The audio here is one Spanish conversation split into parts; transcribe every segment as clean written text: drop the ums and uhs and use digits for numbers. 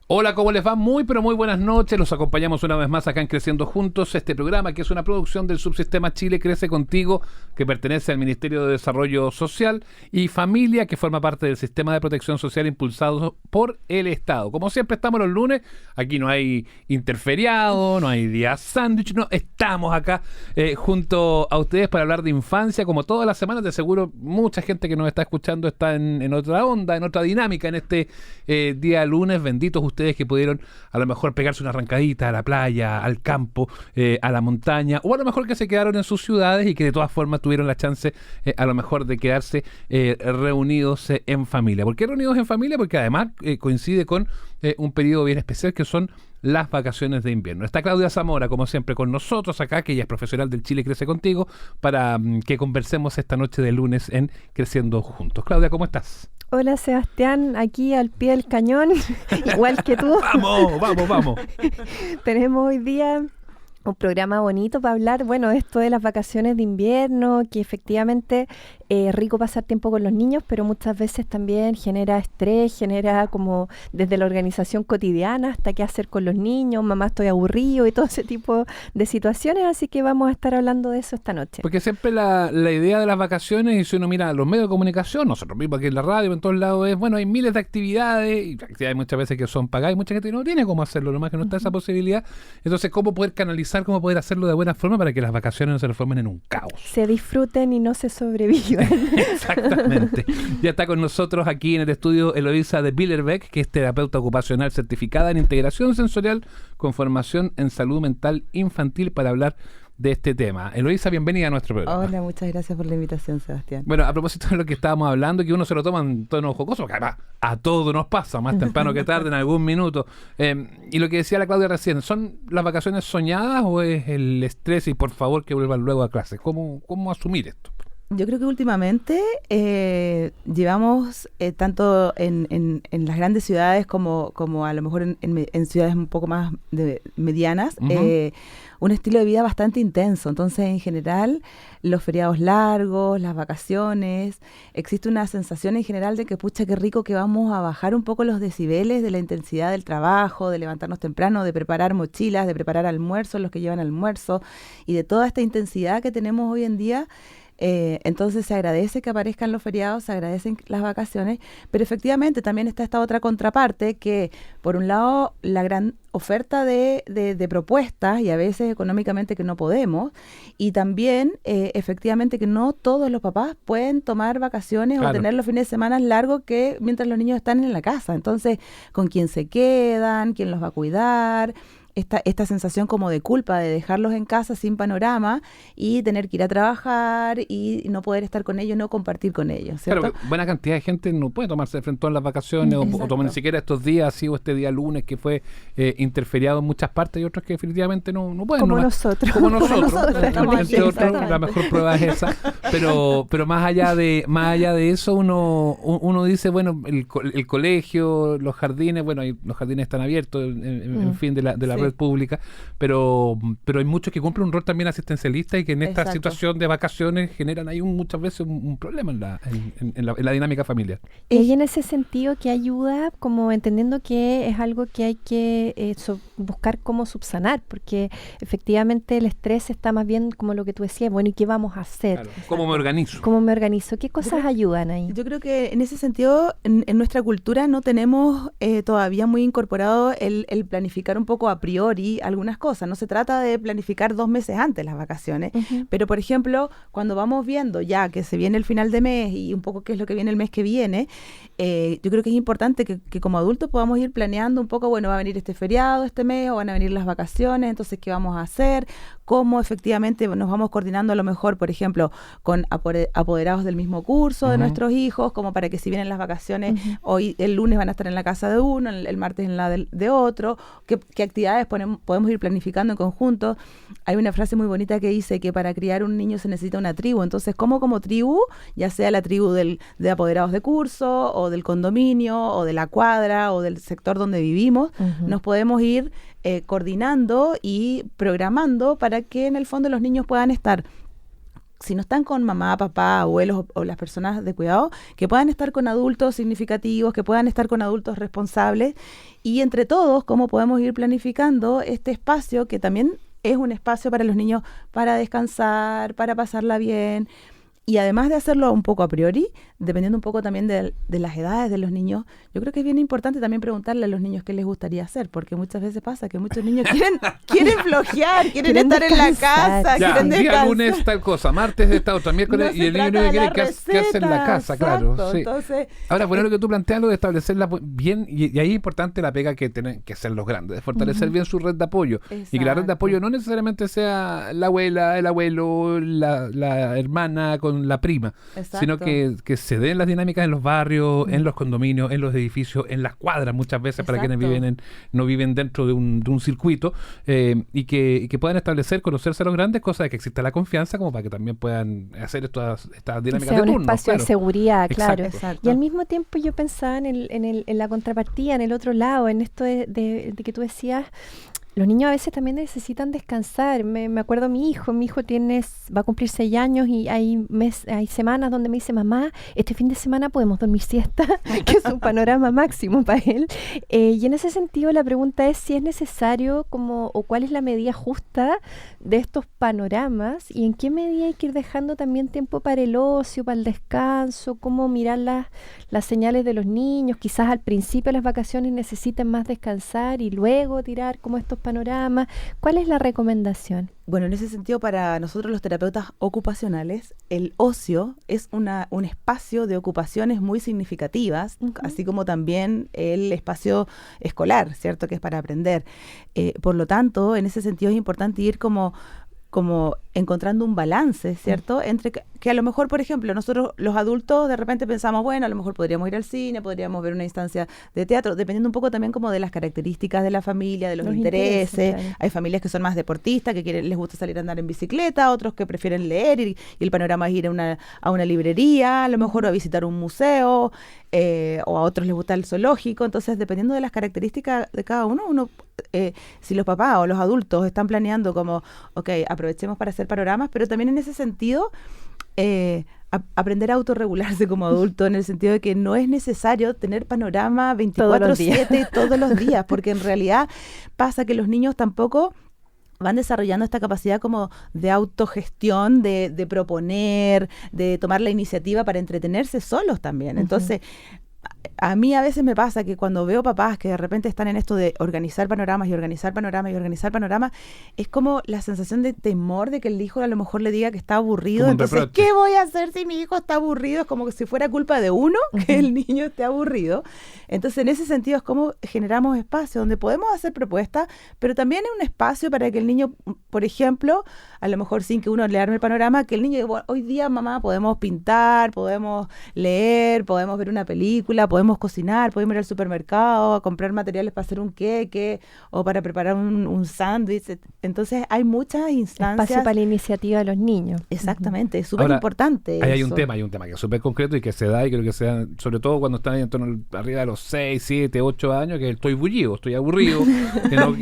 Hola, ¿cómo les va? Muy, pero muy buenas noches. Los acompañamos una vez más acá en Creciendo Juntos, este programa que es una producción del Subsistema Chile Crece Contigo, que pertenece al Ministerio de Desarrollo Social y Familia, que forma parte del sistema de protección social impulsado por el Estado. Como siempre estamos los lunes, aquí no hay interferiado, no hay día sándwich, no, estamos acá junto a ustedes para hablar de infancia, como todas las semanas. De seguro mucha gente que nos está escuchando está en otra onda, en otra dinámica en este día lunes. Benditos ustedes que pudieron a lo mejor pegarse una arrancadita a la playa, al campo, a la montaña, o a lo mejor que se quedaron en sus ciudades y que de todas formas tuvieron la chance a lo mejor de quedarse reunidos en familia. ¿Por qué reunidos en familia? Porque además coincide con un periodo bien especial que son las vacaciones de invierno. Está Claudia Zamora, como siempre, con nosotros acá, que ella es profesional del Chile Crece Contigo, para que conversemos esta noche de lunes en Creciendo Juntos. Claudia, ¿cómo estás? Hola Sebastián, aquí al pie del cañón, igual que tú. Vamos. Tenemos hoy día un programa bonito para hablar, bueno, esto de las vacaciones de invierno, que efectivamente es rico pasar tiempo con los niños, pero muchas veces también genera estrés, genera como desde la organización cotidiana hasta qué hacer con los niños, mamá estoy aburrido y todo ese tipo de situaciones, así que vamos a estar hablando de eso esta noche. Porque siempre la idea de las vacaciones, y si uno mira los medios de comunicación, nosotros mismos aquí en la radio, en todos lados, es, bueno, hay miles de actividades, y actividades muchas veces que son pagadas, y mucha gente no tiene cómo hacerlo, nomás que no está esa posibilidad. Entonces, ¿cómo poder canalizar, cómo poder hacerlo de buena forma para que las vacaciones no se transformen en un caos? Se disfruten y no se sobrevivan. Exactamente. Ya está con nosotros aquí en el estudio Eloísa de Billerbeck, que es terapeuta ocupacional certificada en integración sensorial con formación en salud mental infantil, para hablar de este tema. Eloísa, bienvenida a nuestro programa. Hola, muchas gracias por la invitación, Sebastián. Bueno, a propósito de lo que estábamos hablando, que uno se lo toma en tono jocoso, porque además a todo nos pasa, más temprano que tarde, en algún minuto. Y lo que decía la Claudia recién, ¿son las vacaciones soñadas o es el estrés y por favor que vuelvan luego a clase? ¿Cómo asumir esto? Yo creo que últimamente llevamos tanto en las grandes ciudades como a lo mejor en ciudades un poco más medianas, un estilo de vida bastante intenso. Entonces, en general, los feriados largos, las vacaciones, existe una sensación en general de que, pucha, qué rico que vamos a bajar un poco los decibeles de la intensidad del trabajo, de levantarnos temprano, de preparar mochilas, de preparar almuerzos, los que llevan almuerzo, y de toda esta intensidad que tenemos hoy en día. Entonces se agradece que aparezcan los feriados, se agradecen las vacaciones, pero efectivamente también está esta otra contraparte que, por un lado, la gran oferta de propuestas, y a veces económicamente que no podemos, y también efectivamente que no todos los papás pueden tomar vacaciones, claro, o tener los fines de semana largos que mientras los niños están en la casa. Entonces, ¿con quién se quedan? ¿Quién los va a cuidar? Esta sensación como de culpa de dejarlos en casa sin panorama y tener que ir a trabajar y no poder estar con ellos, no compartir con ellos, ¿cierto? Claro, buena cantidad de gente no puede tomarse de frente a las vacaciones o tomar ni siquiera estos días así, o este día lunes que fue interferiado en muchas partes, y otros que definitivamente no pueden. Como nosotros. Entre otros, la mejor prueba es esa. Pero más allá de eso, uno dice, bueno, el colegio, los jardines, bueno, los jardines están abiertos, en fin, de la red pública, pero hay muchos que cumplen un rol también asistencialista y que en esta situación de vacaciones generan ahí muchas veces un problema en la dinámica familiar. Y en ese sentido, ¿qué ayuda? Como entendiendo que es algo que hay que buscar cómo subsanar, porque efectivamente el estrés está más bien como lo que tú decías, bueno, ¿y qué vamos a hacer? Claro. ¿Cómo me organizo? ¿Qué cosas ayudan ahí? Yo creo que en ese sentido, en nuestra cultura no tenemos todavía muy incorporado el planificar un poco a priori algunas cosas. No se trata de planificar 2 meses antes las vacaciones, pero por ejemplo, cuando vamos viendo ya que se viene el final de mes y un poco qué es lo que viene el mes que viene, yo creo que es importante que como adultos podamos ir planeando un poco, bueno, va a venir este feriado este mes o van a venir las vacaciones, entonces ¿qué vamos a hacer? ¿Cómo efectivamente nos vamos coordinando a lo mejor, por ejemplo, con apoderados del mismo curso de nuestros hijos, como para que si vienen las vacaciones, hoy el lunes van a estar en la casa de uno, el martes en la de otro, qué actividades podemos ir planificando en conjunto. Hay una frase muy bonita que dice que para criar un niño se necesita una tribu. Entonces, como tribu, ya sea la tribu de apoderados de curso, o del condominio, o de la cuadra, o del sector donde vivimos, nos podemos ir coordinando y programando para que en el fondo los niños puedan estar si no están con mamá, papá, abuelos o las personas de cuidado, que puedan estar con adultos significativos, que puedan estar con adultos responsables, y entre todos, cómo podemos ir planificando este espacio que también es un espacio para los niños para descansar, para pasarla bien. Y además de hacerlo un poco a priori, dependiendo un poco también de las edades de los niños, yo creo que es bien importante también preguntarle a los niños qué les gustaría hacer, porque muchas veces pasa que muchos niños quieren flojear, quieren estar descansar. En la casa, Ya, quieren día descansar. lunes tal cosa, martes esta otra, miércoles, No y se el niño trata no de quiere la qué hacer en la casa, receta, claro. exacto. Sí. Entonces, Ahora, bueno, lo que tú planteas, lo de establecerla bien, y ahí es importante la pega que tienen que hacer los grandes, de fortalecer bien su red de apoyo. Y que la red de apoyo no necesariamente sea la abuela, el abuelo, la hermana con la prima, sino que se den las dinámicas en los barrios, en los condominios, en los edificios, en las cuadras muchas veces, para quienes no viven dentro de un circuito, y que puedan establecer, conocerse a los grandes, cosa de que exista la confianza como para que también puedan hacer estas dinámicas sea de un turnos. espacio de seguridad, claro. Exacto. Y al mismo tiempo yo pensaba en la contrapartida, en el otro lado, en esto de que tú decías, los niños a veces también necesitan descansar. Me acuerdo mi hijo va a cumplir 6 años y hay semanas donde me dice, mamá, este fin de semana podemos dormir siesta, que es un panorama máximo para él. Y en ese sentido la pregunta es si es necesario o cuál es la medida justa de estos panoramas y en qué medida hay que ir dejando también tiempo para el ocio, para el descanso, cómo mirar las señales de los niños. Quizás al principio de las vacaciones necesiten más descansar y luego tirar como estos panoramas. ¿Cuál es la recomendación? Bueno, en ese sentido, para nosotros los terapeutas ocupacionales, el ocio es un espacio de ocupaciones muy significativas, así como también el espacio escolar, ¿cierto? Que es para aprender. Por lo tanto, en ese sentido es importante ir como encontrando un balance, ¿cierto? Entre que a lo mejor, por ejemplo, nosotros los adultos de repente pensamos, bueno, a lo mejor podríamos ir al cine, podríamos ver una instancia de teatro, dependiendo un poco también como de las características de la familia, de los intereses. Claro. Hay familias que son más deportistas, que les gusta salir a andar en bicicleta, otros que prefieren leer y el panorama es ir a una librería, a lo mejor a visitar un museo, o a otros les gusta el zoológico. Entonces, dependiendo de las características de cada uno, si los papás o los adultos están planeando como, ok, aprovechemos para hacer panoramas, pero también en ese sentido aprender a autorregularse como adulto, en el sentido de que no es necesario tener panorama 24/7 todos los días, porque en realidad pasa que los niños tampoco van desarrollando esta capacidad como de autogestión, de proponer, de tomar la iniciativa para entretenerse solos también. Entonces, a mí a veces me pasa que cuando veo papás que de repente están en esto de organizar panoramas y organizar panoramas y organizar panoramas, es como la sensación de temor de que el hijo a lo mejor le diga que está aburrido. Entonces, ¿qué voy a hacer si mi hijo está aburrido? Es como que si fuera culpa de uno que el niño esté aburrido. Entonces, en ese sentido es como generamos espacio donde podemos hacer propuestas, pero también es un espacio para que el niño, por ejemplo, a lo mejor sin que uno le arme el panorama, que el niño diga, bueno, hoy día, mamá, podemos pintar, podemos leer, podemos ver una película, podemos cocinar, podemos ir al supermercado a comprar materiales para hacer un queque o para preparar un sándwich. Entonces hay muchas instancias. Espacio para la iniciativa de los niños. Exactamente, es súper importante. Hay un tema que es súper concreto y que se da, y creo que se da sobre todo cuando están en torno arriba de los 6, 7, 8 años, que estoy bullido, estoy aburrido,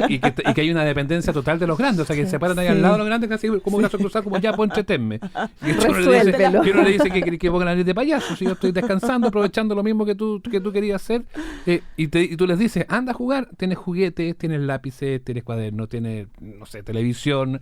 y que hay una dependencia total de los grandes, o sea, que se paran ahí al lado de los grandes casi como brazo cruzado, como ya, pues entretenme. Y uno le dice que pongan la nariz de payaso, si yo estoy descansando, aprovechando lo mismo que tú querías hacer, y tú les dices, anda a jugar, tienes juguetes, tienes lápices, tienes cuadernos, tienes, no sé, televisión,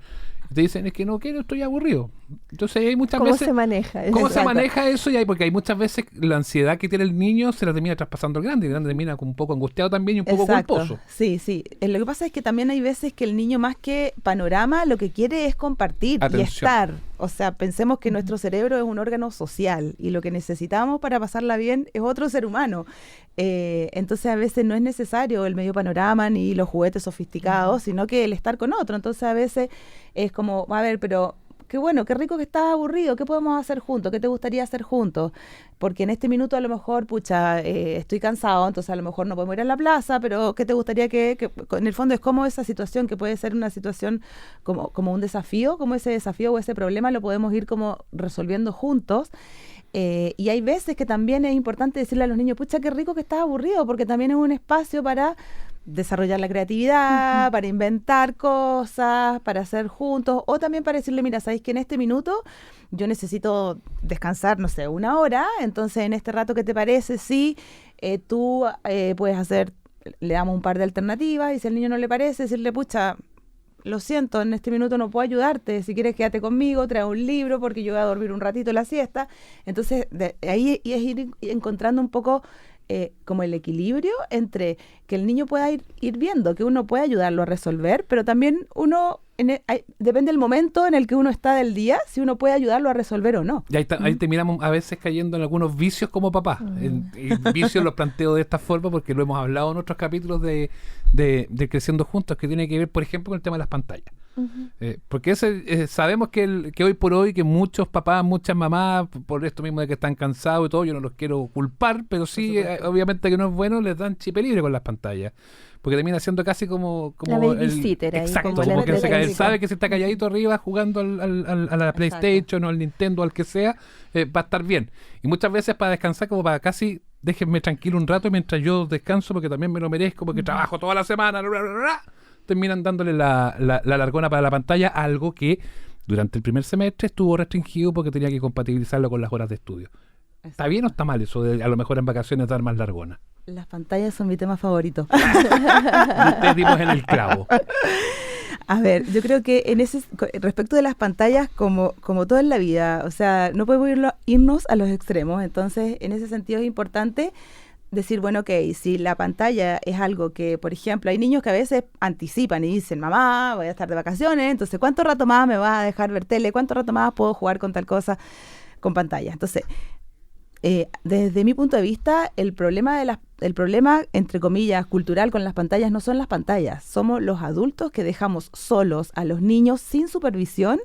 y te dicen, es que no quiero, estoy aburrido. Entonces hay muchas veces... ¿Cómo se maneja eso? ¿Cómo se maneja eso? Porque hay muchas veces la ansiedad que tiene el niño se la termina traspasando al grande, y el grande termina un poco angustiado también y un poco culposo. Sí. Lo que pasa es que también hay veces que el niño, más que panorama, lo que quiere es compartir y estar. O sea, pensemos que nuestro cerebro es un órgano social y lo que necesitamos para pasarla bien es otro ser humano. Entonces a veces no es necesario el medio panorama ni los juguetes sofisticados, sino que el estar con otro. Entonces a veces es como, a ver, pero qué bueno, qué rico que estás aburrido, ¿qué podemos hacer juntos? ¿Qué te gustaría hacer juntos? Porque en este minuto a lo mejor, estoy cansado, entonces a lo mejor no podemos ir a la plaza, pero ¿qué te gustaría que en el fondo es como esa situación, que puede ser una situación como un desafío, como ese desafío o ese problema lo podemos ir como resolviendo juntos. Y hay veces que también es importante decirle a los niños, pucha, qué rico que estás aburrido, porque también es un espacio para desarrollar la creatividad, para inventar cosas, para hacer juntos, o también para decirle, mira, ¿sabéis que en este minuto yo necesito descansar, no sé, 1 hora? Entonces, en este rato, ¿qué te parece? Sí, tú puedes hacer, le damos un par de alternativas, y si al niño no le parece, decirle, pucha, lo siento, en este minuto no puedo ayudarte, si quieres quédate conmigo, trae un libro, porque yo voy a dormir un ratito la siesta. Entonces, ahí es ir encontrando un poco como el equilibrio entre que el niño pueda ir viendo, que uno puede ayudarlo a resolver, pero también uno, depende del momento en el que uno está del día, si uno puede ayudarlo a resolver o no. Y ahí terminamos a veces cayendo en algunos vicios como papás. Y vicios los planteo de esta forma porque lo hemos hablado en otros capítulos de Creciendo Juntos, que tiene que ver, por ejemplo, con el tema de las pantallas. Porque sabemos que hoy por hoy que muchos papás, muchas mamás, por esto mismo de que están cansados y todo, yo no los quiero culpar, pero sí, obviamente que no es bueno, les dan chip libre con las pantallas. Porque termina siendo casi como la babysitter ahí, exacto, como que él sabe que si está calladito arriba jugando a la PlayStation o al Nintendo o al que sea, va a estar bien. Y muchas veces para descansar, como para casi déjenme tranquilo un rato mientras yo descanso, porque también me lo merezco, porque trabajo toda la semana, terminan dándole la largona para la pantalla, algo que durante el primer semestre estuvo restringido porque tenía que compatibilizarlo con las horas de estudio. ¿Está bien o está mal eso de a lo mejor en vacaciones dar más largona? Las pantallas son mi tema favorito. Ustedes dimos en el clavo. A ver, yo creo que respecto de las pantallas, como todo en la vida, o sea, no podemos irnos a los extremos. Entonces, en ese sentido es importante decir, bueno, ok, si la pantalla es algo que, por ejemplo, hay niños que a veces anticipan y dicen, mamá, voy a estar de vacaciones, entonces, ¿cuánto rato más me vas a dejar ver tele? ¿Cuánto rato más puedo jugar con tal cosa con pantalla? Entonces, desde mi punto de vista, el problema, entre comillas, cultural con las pantallas no son las pantallas, somos los adultos que dejamos solos a los niños sin supervisión.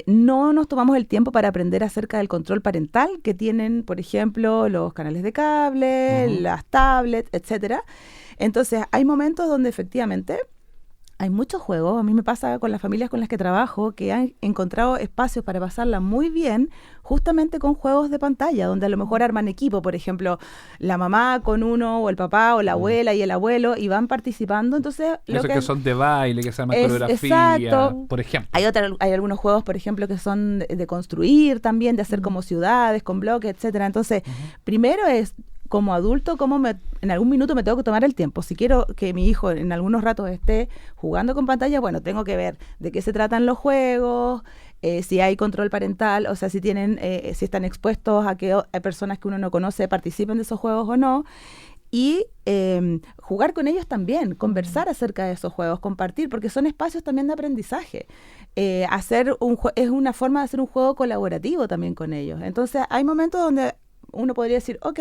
No nos tomamos el tiempo para aprender acerca del control parental que tienen, por ejemplo, los canales de cable, las tablets, etcétera. Entonces, hay momentos donde efectivamente hay muchos juegos. A mí me pasa con las familias con las que trabajo que han encontrado espacios para pasarla muy bien justamente con juegos de pantalla, donde a lo mejor arman equipo, por ejemplo, la mamá con uno, o el papá, o la abuela y el abuelo, y van participando. Entonces, eso que son de baile, que se llama coreografía, exacto. Por ejemplo. Hay algunos juegos, por ejemplo, que son de construir también, de hacer como ciudades, con bloques, etcétera. Entonces, primero es como adulto, en algún minuto me tengo que tomar el tiempo. Si quiero que mi hijo en algunos ratos esté jugando con pantalla, bueno, tengo que ver de qué se tratan los juegos, si hay control parental, o sea, si están expuestos a que hay personas que uno no conoce participen de esos juegos o no. Y jugar con ellos también, conversar acerca de esos juegos, compartir, porque son espacios también de aprendizaje. Es una forma de hacer un juego colaborativo también con ellos. Entonces, hay momentos donde uno podría decir, ok,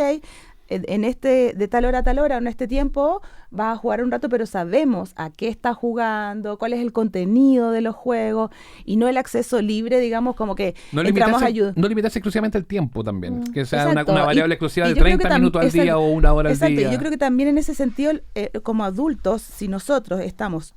de tal hora a tal hora, en este tiempo, vas a jugar un rato, pero sabemos a qué está jugando, cuál es el contenido de los juegos, y no el acceso libre, digamos, como que no entramos a ayudar. No limitarse exclusivamente el tiempo también, que sea una Exacto. variable exclusiva de 30 minutos al día o 1 hora al día. Exacto, yo creo que también en ese sentido, como adultos, si nosotros estamos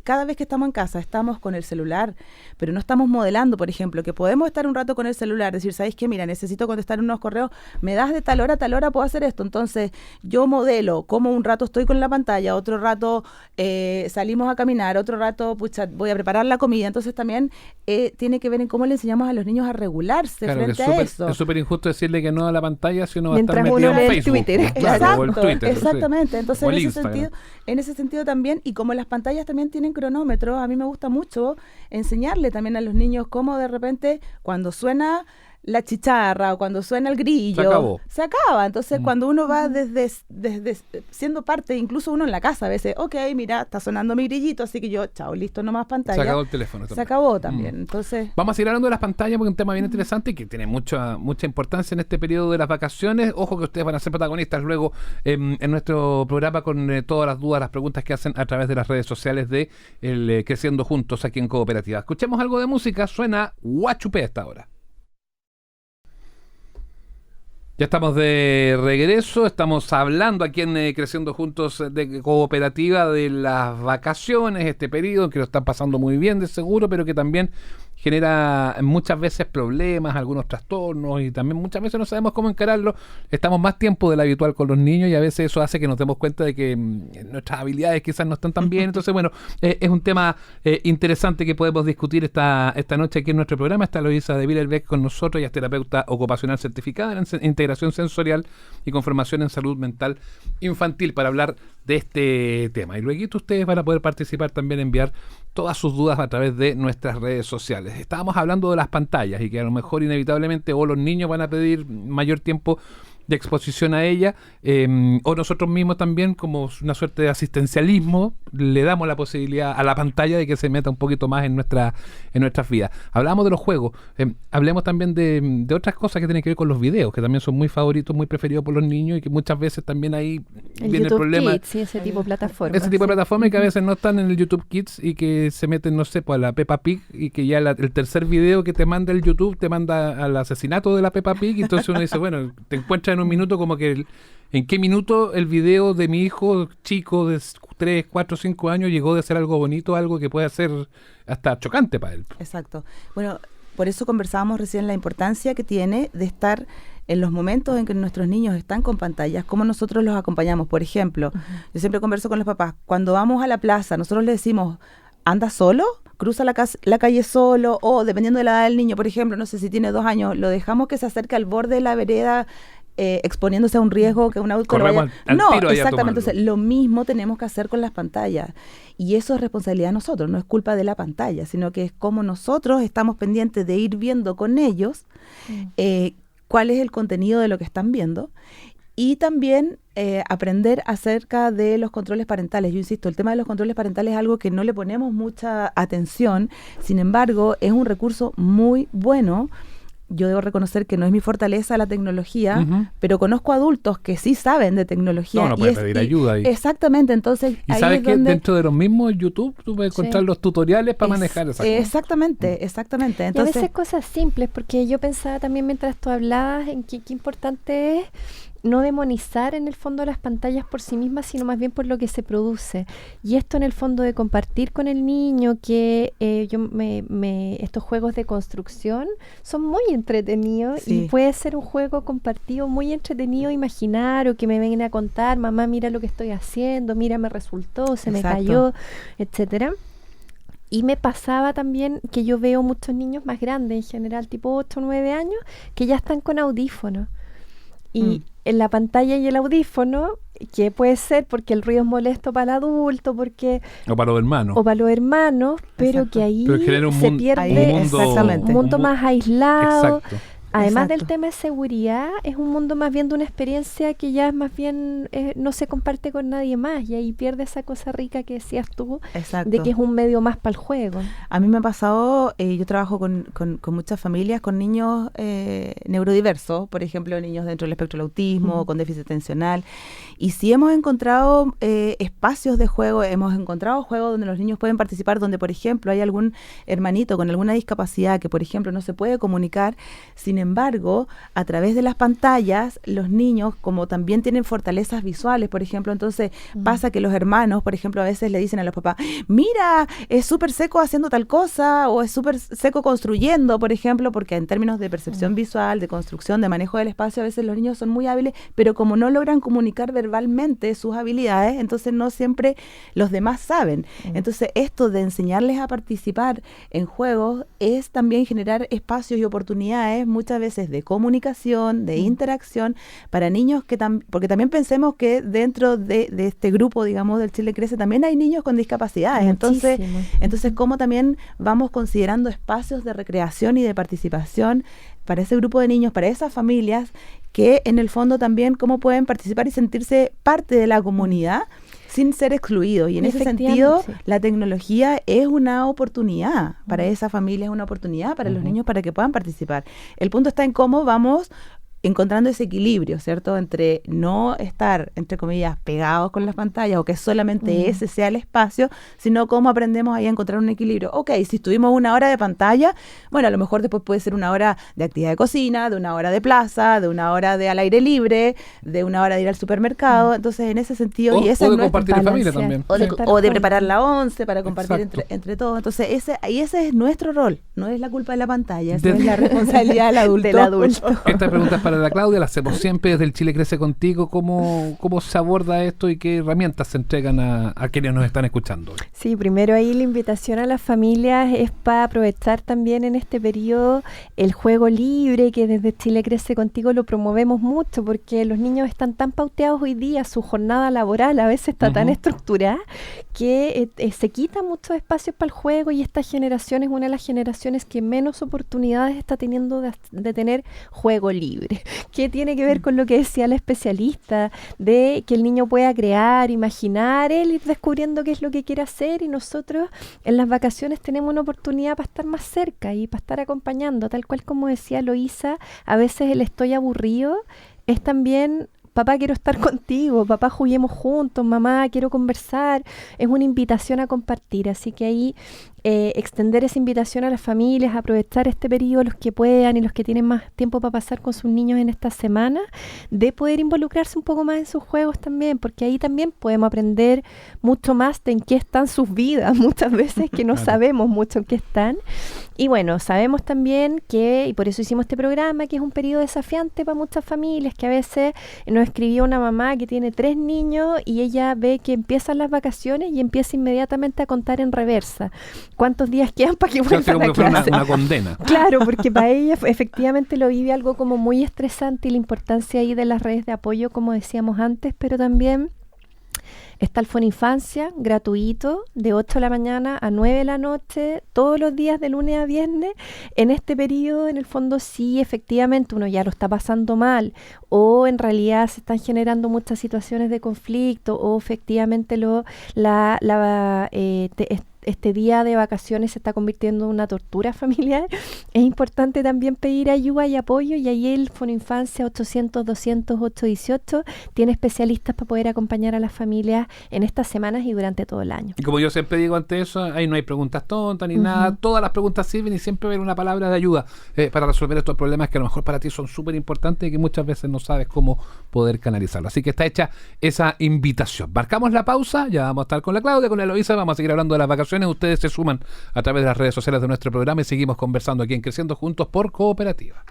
cada vez que estamos en casa, estamos con el celular, pero no estamos modelando, por ejemplo, que podemos estar un rato con el celular, decir, ¿sabes qué? Mira, necesito contestar unos correos, me das de tal hora a tal hora, puedo hacer esto. Entonces, yo modelo, como un rato estoy con la pantalla, otro rato salimos a caminar, otro rato, pucha, voy a preparar la comida. Entonces, también tiene que ver en cómo le enseñamos a los niños a regularse frente a eso. Es súper injusto decirle que no a la pantalla si uno va a mientras estar metido uno en lee Facebook. Twitter. Claro, o el Twitter. Exactamente. Entonces, o en ese sentido también, y como las pantallas también tienen cronómetros, a mí me gusta mucho enseñarle también a los niños cómo de repente cuando suena la chicharra o cuando suena el grillo, se acaba. Entonces, cuando uno va desde siendo parte, incluso uno en la casa, a veces, ok, mira, está sonando mi grillito, así que yo, chao, listo, no más pantalla. Se acabó el teléfono. Se acabó también. Entonces, vamos a seguir hablando de las pantallas porque es un tema bien interesante y que tiene mucha importancia en este periodo de las vacaciones. Ojo que ustedes van a ser protagonistas luego en nuestro programa con todas las dudas, las preguntas que hacen a través de las redes sociales de Creciendo Juntos aquí en Cooperativa. Escuchemos algo de música, suena Guachupé hasta ahora. Ya estamos de regreso, estamos hablando aquí en Creciendo Juntos de Cooperativa de las vacaciones, este periodo que lo están pasando muy bien de seguro, pero que también genera muchas veces problemas, algunos trastornos, y también muchas veces no sabemos cómo encararlo. Estamos más tiempo del habitual con los niños y a veces eso hace que nos demos cuenta de que nuestras habilidades quizás no están tan bien. Entonces, bueno, es un tema interesante que podemos discutir esta noche aquí en nuestro programa. Está Eloísa de Billerbeck con nosotros, ella es terapeuta ocupacional certificada en integración sensorial y con formación en salud mental infantil, para hablar de este tema. Y luego ustedes van a poder participar también, enviar todas sus dudas a través de nuestras redes sociales. Estábamos hablando de las pantallas y que a lo mejor inevitablemente o los niños van a pedir mayor tiempo de exposición a ella, o nosotros mismos también, como una suerte de asistencialismo, le damos la posibilidad a la pantalla de que se meta un poquito más en nuestras vidas. Hablamos de los juegos, hablemos también de otras cosas que tienen que ver con los videos, que también son muy favoritos, muy preferidos por los niños, y que muchas veces también ahí viene YouTube el problema. Kids, sí, ese tipo de plataformas. Ese tipo de plataformas que a veces no están en el YouTube Kids y que se meten, no sé, pues a la Peppa Pig, y que ya el tercer video que te manda el YouTube te manda al asesinato de la Peppa Pig, y entonces uno dice, bueno, te encuentras en un minuto como que en qué minuto el video de mi hijo chico de 3, 4, 5 años llegó de ser algo bonito a algo que puede ser hasta chocante para él. Exacto. Bueno, por eso conversábamos recién la importancia que tiene de estar en los momentos en que nuestros niños están con pantallas, cómo nosotros los acompañamos. Por ejemplo, yo siempre converso con los papás, cuando vamos a la plaza, nosotros les decimos, ¿anda solo? Cruza la calle solo, o dependiendo de la edad del niño, por ejemplo, no sé si tiene 2 años, lo dejamos que se acerque al borde de la vereda, exponiéndose a un riesgo que un auto lo vaya... No, exactamente. Entonces, lo mismo tenemos que hacer con las pantallas. Y eso es responsabilidad de nosotros, no es culpa de la pantalla, sino que es como nosotros estamos pendientes de ir viendo con ellos cuál es el contenido de lo que están viendo. Y también aprender acerca de los controles parentales. Yo insisto, el tema de los controles parentales es algo que no le ponemos mucha atención, sin embargo, es un recurso muy bueno. Yo debo reconocer que no es mi fortaleza la tecnología, pero conozco adultos que sí saben de tecnología. No puedes pedir ayuda ahí. Exactamente, entonces... Y ahí sabes que dentro de los mismos YouTube tú puedes encontrar los tutoriales para manejar esas cosas. Exactamente, exactamente. Entonces, y a veces cosas simples, porque yo pensaba también mientras tú hablabas en qué importante es no demonizar en el fondo las pantallas por sí mismas, sino más bien por lo que se produce. Y esto en el fondo de compartir con el niño, que estos juegos de construcción son muy entretenidos, y puede ser un juego compartido muy entretenido, imaginar, o que me vengan a contar, mamá, mira lo que estoy haciendo, mira, me resultó, se me cayó, etcétera. Y me pasaba también que yo veo muchos niños más grandes, en general tipo 8 o 9 años, que ya están con audífonos. Y en la pantalla y el audífono, que puede ser porque el ruido es molesto para el adulto, porque o para los hermanos, pero que ahí pero se pierde un mundo más aislado. Exacto. Además del tema de seguridad, es un mundo más bien de una experiencia que ya es más bien no se comparte con nadie más, y ahí pierde esa cosa rica que decías tú, de que es un medio más para el juego. A mí me ha pasado, yo trabajo con muchas familias, con niños neurodiversos, por ejemplo, niños dentro del espectro del autismo, con déficit atencional, y sí hemos encontrado espacios de juego, hemos encontrado juegos donde los niños pueden participar, donde, por ejemplo, hay algún hermanito con alguna discapacidad que, por ejemplo, no se puede comunicar. Sin embargo, a través de las pantallas, los niños, como también tienen fortalezas visuales, por ejemplo, entonces pasa que los hermanos, por ejemplo, a veces le dicen a los papás, mira, es súper seco haciendo tal cosa, o es súper seco construyendo, por ejemplo, porque en términos de percepción visual, de construcción, de manejo del espacio, a veces los niños son muy hábiles, pero como no logran comunicar verbalmente sus habilidades, entonces no siempre los demás saben. Entonces, esto de enseñarles a participar en juegos es también generar espacios y oportunidades muchas veces de comunicación, de interacción para niños porque también pensemos que dentro de este grupo, digamos, del Chile Crece, también hay niños con discapacidades. Entonces, cómo también vamos considerando espacios de recreación y de participación para ese grupo de niños, para esas familias, que en el fondo también cómo pueden participar y sentirse parte de la comunidad sin ser excluidos. Y en ese sentido, la tecnología es una oportunidad para esa familia, es una oportunidad para los niños para que puedan participar. El punto está en cómo vamos encontrando ese equilibrio, ¿cierto? Entre no estar, entre comillas, pegados con las pantallas o que solamente ese sea el espacio, sino cómo aprendemos ahí a encontrar un equilibrio. Ok, si estuvimos 1 hora de pantalla, bueno, a lo mejor después puede ser 1 hora de actividad de cocina, de 1 hora de plaza, de 1 hora de al aire libre, de 1 hora de ir al supermercado. Entonces, en ese sentido... O de compartir en familia también. O de preparar la once para compartir entre todos. Entonces, ese es nuestro rol, no es la culpa de la pantalla, esa es la responsabilidad del adulto. Esta pregunta es para la Claudia, la hacemos siempre desde el Chile Crece Contigo. ¿Cómo se aborda esto y qué herramientas se entregan a quienes nos están escuchando? Sí, primero ahí la invitación a las familias es para aprovechar también en este periodo el juego libre, que desde Chile Crece Contigo lo promovemos mucho, porque los niños están tan pauteados hoy día, su jornada laboral a veces está tan estructurada que se quitan muchos espacios para el juego, y esta generación es una de las generaciones que menos oportunidades está teniendo de tener juego libre. ¿Qué tiene que ver con lo que decía la especialista? De que el niño pueda crear, imaginar, él ir descubriendo qué es lo que quiere hacer, y nosotros en las vacaciones tenemos una oportunidad para estar más cerca y para estar acompañando, tal cual como decía Loísa, a veces el estoy aburrido es también... Papá, quiero estar contigo, papá, juguemos juntos, mamá, quiero conversar. Es una invitación a compartir, así que ahí extender esa invitación a las familias, aprovechar este periodo, los que puedan y los que tienen más tiempo para pasar con sus niños en esta semana, de poder involucrarse un poco más en sus juegos también, porque ahí también podemos aprender mucho más de en qué están sus vidas, muchas veces que no sabemos mucho en qué están. Y bueno, sabemos también que, y por eso hicimos este programa, que es un periodo desafiante para muchas familias, que a veces nos escribió una mamá que tiene 3 niños y ella ve que empiezan las vacaciones y empieza inmediatamente a contar en reversa. ¿Cuántos días quedan para que vuelvan a clase? Una condena. Claro, porque para ella efectivamente lo vive algo como muy estresante, y la importancia ahí de las redes de apoyo, como decíamos antes, pero también está el Foninfancia gratuito de 8 de la mañana a 9 de la noche, todos los días de lunes a viernes. En este periodo, en el fondo, sí, efectivamente uno ya lo está pasando mal, o en realidad se están generando muchas situaciones de conflicto, o efectivamente este día de vacaciones se está convirtiendo en una tortura familiar. Es importante también pedir ayuda y apoyo, y ahí el Foninfancia 800-200-818 tiene especialistas para poder acompañar a las familias en estas semanas y durante todo el año. Y como yo siempre digo ante eso, ahí no hay preguntas tontas ni nada, todas las preguntas sirven, y siempre ver una palabra de ayuda para resolver estos problemas que a lo mejor para ti son súper importantes y que muchas veces no sabes cómo poder canalizarlo. Así que está hecha esa invitación. Marcamos la pausa, ya vamos a estar con la Claudia, con la Eloísa, vamos a seguir hablando de las vacaciones. Ustedes se suman a través de las redes sociales de nuestro programa y seguimos conversando aquí en Creciendo Juntos por Cooperativa.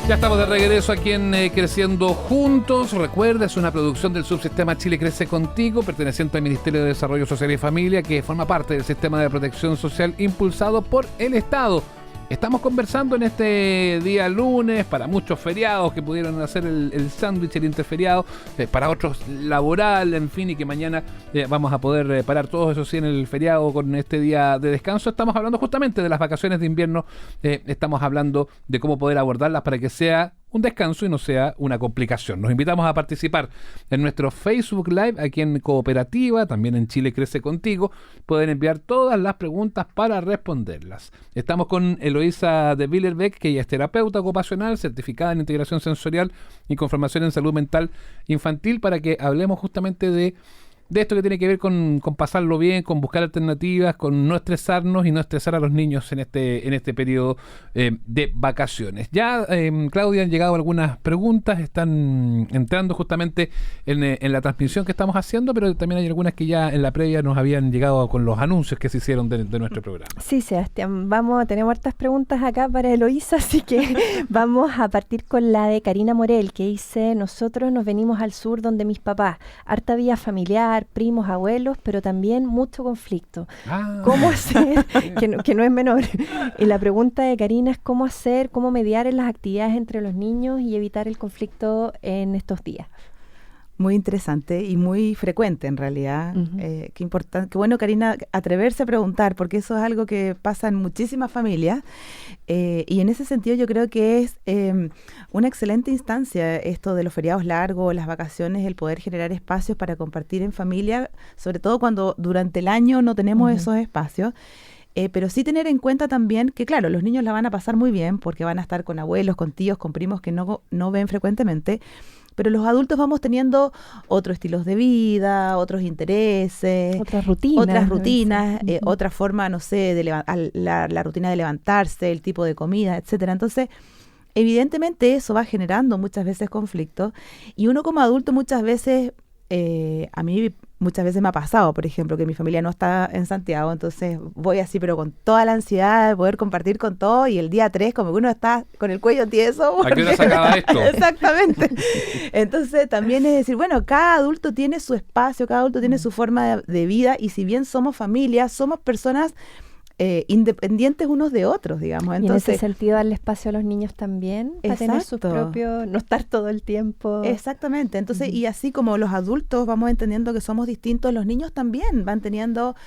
Ya estamos de regreso aquí en Creciendo Juntos. Recuerda, es una producción del subsistema Chile Crece Contigo, perteneciente al Ministerio de Desarrollo Social y Familia, que forma parte del sistema de protección social impulsado por el Estado. Estamos conversando en este día lunes, para muchos feriados que pudieron hacer el sándwich, el interferiado, para otros laboral, en fin, y que mañana vamos a poder parar todos eso sí en el feriado con este día de descanso. Estamos hablando justamente de las vacaciones de invierno, estamos hablando de cómo poder abordarlas para que sea un descanso y no sea una complicación. Nos invitamos a participar en nuestro Facebook Live aquí en Cooperativa, también en Chile Crece Contigo. Pueden enviar todas las preguntas para responderlas. Estamos con Eloísa de Billerbeck, que ella es terapeuta ocupacional, certificada en integración sensorial y con formación en salud mental infantil, para que hablemos justamente de esto que tiene que ver con pasarlo bien, con buscar alternativas, con no estresarnos y no estresar a los niños en este periodo de vacaciones. Ya, Claudia, han llegado algunas preguntas, están entrando justamente en la transmisión que estamos haciendo, pero también hay algunas que ya en la previa nos habían llegado con los anuncios que se hicieron de nuestro programa. Sí, Sebastián, tenemos hartas preguntas acá para Eloísa, así que vamos a partir con la de Karina Morel, que dice: nosotros nos venimos al sur donde mis papás, harta vida familiar, primos, abuelos, pero también mucho conflicto. ¿Cómo hacer? que no es menor. Y la pregunta de Karina es cómo mediar en las actividades entre los niños y evitar el conflicto en estos días. Muy interesante y muy frecuente en realidad. Qué importante, qué bueno, Karina, atreverse a preguntar, porque eso es algo que pasa en muchísimas familias, y en ese sentido yo creo que es una excelente instancia esto de los feriados largos, las vacaciones, el poder generar espacios para compartir en familia, sobre todo cuando durante el año no tenemos esos espacios. pero sí tener en cuenta también que, claro, los niños la van a pasar muy bien porque van a estar con abuelos, con tíos, con primos que no ven frecuentemente, pero los adultos vamos teniendo otros estilos de vida, otros intereses, otras rutinas, otra forma, no sé, de la rutina de levantarse, el tipo de comida, etcétera. Entonces, evidentemente eso va generando muchas veces conflictos, y uno como adulto muchas veces, a mí muchas veces me ha pasado, por ejemplo, que mi familia no está en Santiago, entonces voy así, pero con toda la ansiedad de poder compartir con todo, y el día 3 como que uno está con el cuello tieso. ¿A qué hora se acaba esto? Exactamente. Entonces también es decir, bueno, cada adulto tiene su espacio, cada adulto tiene su forma de vida, y si bien somos familia, somos personas independientes unos de otros, digamos. Entonces, y en ese sentido darle espacio a los niños también, para tener sus propios, no estar todo el tiempo. Exactamente. Entonces, y así como los adultos vamos entendiendo que somos distintos, los niños también van teniendo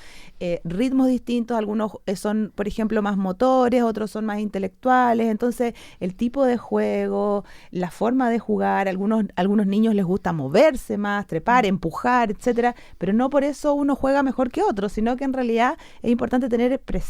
ritmos distintos. Algunos son, por ejemplo, más motores, otros son más intelectuales. Entonces, el tipo de juego, la forma de jugar, algunos niños les gusta moverse más, trepar, empujar, etcétera, pero no por eso uno juega mejor que otro, sino que en realidad es importante tener presente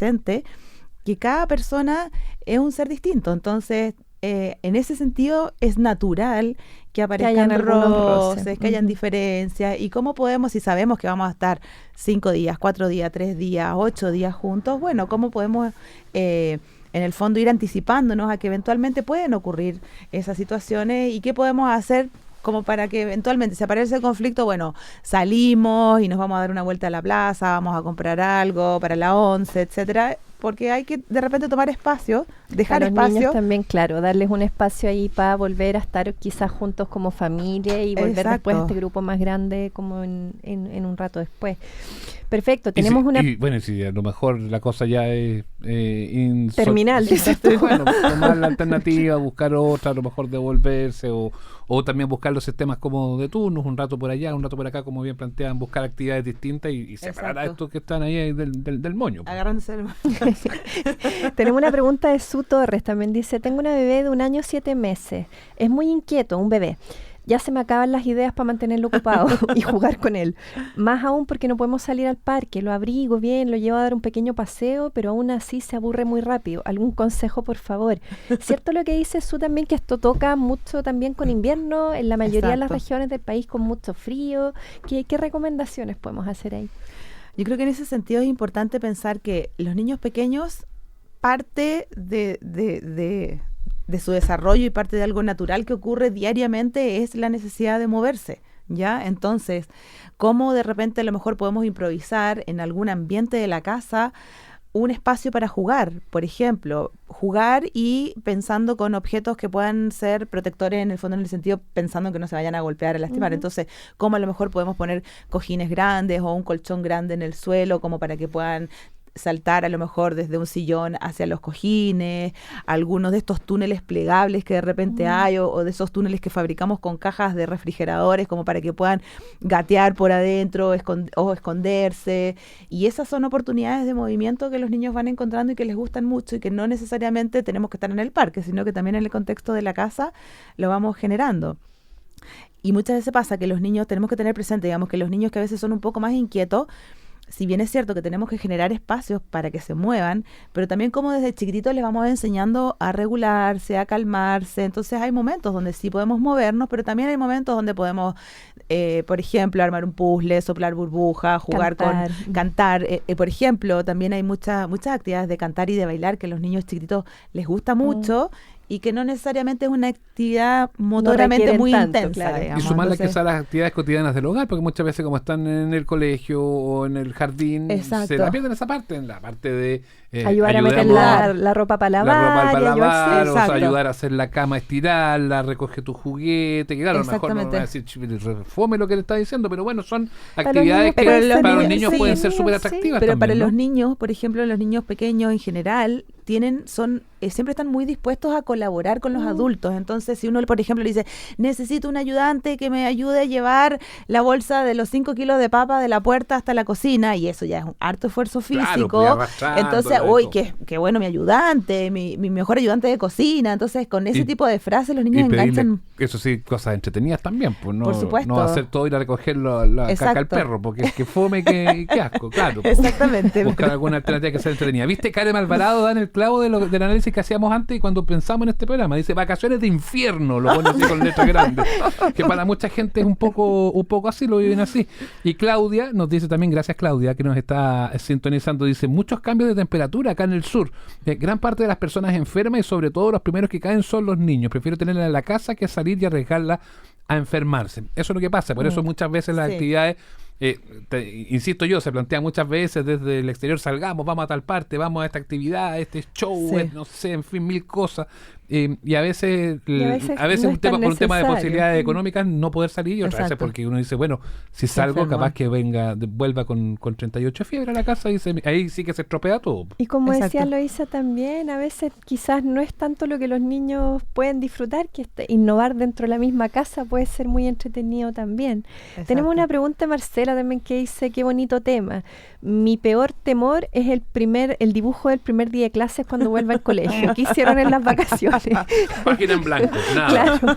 que cada persona es un ser distinto. Entonces, en ese sentido es natural que aparezcan roces, que hayan diferencias, y cómo podemos, si sabemos que vamos a estar 5 días, 4 días, 3 días, 8 días juntos, bueno, cómo podemos en el fondo ir anticipándonos a que eventualmente pueden ocurrir esas situaciones, y qué podemos hacer como para que eventualmente si aparece el conflicto, bueno, salimos y nos vamos a dar una vuelta a la plaza, vamos a comprar algo para la 11, etcétera, porque hay que de repente tomar espacio, dejar espacio. A los niños también, claro, darles un espacio ahí para volver a estar quizás juntos como familia y volver después a este grupo más grande como en un rato después. Perfecto, tenemos Y bueno, si a lo mejor la cosa ya es terminal, dices tú. Bueno, tomar la alternativa, buscar otra, a lo mejor devolverse, o también buscar los sistemas como de turnos, un rato por allá, un rato por acá, como bien plantean, buscar actividades distintas y separar a estos que están ahí del moño. Agarrándose del moño. Tenemos una pregunta de Su Torres, también dice, tengo una bebé de 1 año 7 meses, es muy inquieto, un bebé. Ya se me acaban las ideas para mantenerlo ocupado y jugar con él. Más aún porque no podemos salir al parque. Lo abrigo bien, lo llevo a dar un pequeño paseo, pero aún así se aburre muy rápido. ¿Algún consejo, por favor? ¿Cierto lo que dice Su también, que esto toca mucho también con invierno, en la mayoría de las regiones del país con mucho frío? ¿Qué recomendaciones podemos hacer ahí? Yo creo que en ese sentido es importante pensar que los niños pequeños, parte de su desarrollo y parte de algo natural que ocurre diariamente es la necesidad de moverse, ¿ya? Entonces, ¿cómo de repente a lo mejor podemos improvisar en algún ambiente de la casa un espacio para jugar? Por ejemplo, jugar y pensando con objetos que puedan ser protectores en el fondo, en el sentido pensando que no se vayan a golpear, a lastimar. Entonces, ¿cómo a lo mejor podemos poner cojines grandes o un colchón grande en el suelo como para que puedan saltar a lo mejor desde un sillón hacia los cojines, algunos de estos túneles plegables que de repente hay, o de esos túneles que fabricamos con cajas de refrigeradores como para que puedan gatear por adentro o esconderse, y esas son oportunidades de movimiento que los niños van encontrando y que les gustan mucho, y que no necesariamente tenemos que estar en el parque, sino que también en el contexto de la casa lo vamos generando. Y muchas veces pasa que los niños, tenemos que tener presente, digamos, que los niños que a veces son un poco más inquietos, si bien es cierto que tenemos que generar espacios para que se muevan, pero también como desde chiquititos les vamos enseñando a regularse, a calmarse. Entonces hay momentos donde sí podemos movernos, pero también hay momentos donde podemos, por ejemplo, armar un puzzle, soplar burbujas, jugar cantar. Por ejemplo, también hay muchas actividades de cantar y de bailar que a los niños chiquititos les gusta mucho, y que no necesariamente es una actividad motoramente muy intensa. Claro. Digamos. Y sumarla que son las actividades cotidianas del hogar, porque muchas veces como están en el colegio o en el jardín, se la pierden esa parte, en la parte de ayudar a meter la ropa para lavar, o sea, ayudar a hacer la cama, estirarla, recoge tu juguete, que claro, a lo mejor no va a decir fome lo que le está diciendo, pero bueno, son actividades que para los niños pueden ser súper atractivas. Pero también, para ¿no? los niños, por ejemplo, los niños pequeños en general, siempre están muy dispuestos a colaborar con los adultos. Entonces, si uno, por ejemplo, le dice, necesito un ayudante que me ayude a llevar la bolsa de los 5 kilos de papa de la puerta hasta la cocina, y eso ya es un harto esfuerzo físico, claro, entonces uy, qué bueno mi ayudante, mi mejor ayudante de cocina. Entonces, con ese tipo de frases los niños enganchan. Eso sí, cosas entretenidas también, pues no, por supuesto. No hacer todo ir a recoger la caca al perro, porque es que fome, que asco, claro. Exactamente. Buscar alguna alternativa que sea entretenida. ¿Viste? Karen Alvarado da en el clavo del análisis que hacíamos antes y cuando pensamos en este programa. Dice, vacaciones de infierno, lo pone así con letras grandes. Que para mucha gente es un poco así, lo viven así. Y Claudia nos dice también, gracias Claudia, que nos está sintonizando, dice, muchos cambios de temperatura acá en el sur. Gran parte de las personas enfermas y sobre todo los primeros que caen son los niños. Prefiero tenerla en la casa que salir y arriesgarla a enfermarse. Eso es lo que pasa. Por eso muchas veces las actividades, insisto yo, se plantea muchas veces desde el exterior, salgamos, vamos a tal parte, vamos a esta actividad, este show, no sé, en fin, mil cosas. Y a veces no un tema, por un tema de necesario. posibilidades económicas no poder salir, y otras veces porque uno dice, bueno, si salgo capaz que vuelva con 38 fiebre a la casa y ahí sí que se estropea todo. Y como Exacto. decía Loisa también, a veces quizás no es tanto lo que los niños pueden disfrutar, que innovar dentro de la misma casa puede ser muy entretenido también. Exacto. Tenemos una pregunta de Marcela también que dice, qué bonito tema. Mi peor temor es el dibujo del primer día de clases cuando vuelva al colegio. ¿Qué hicieron en las vacaciones? Página en blanco, nada. Claro.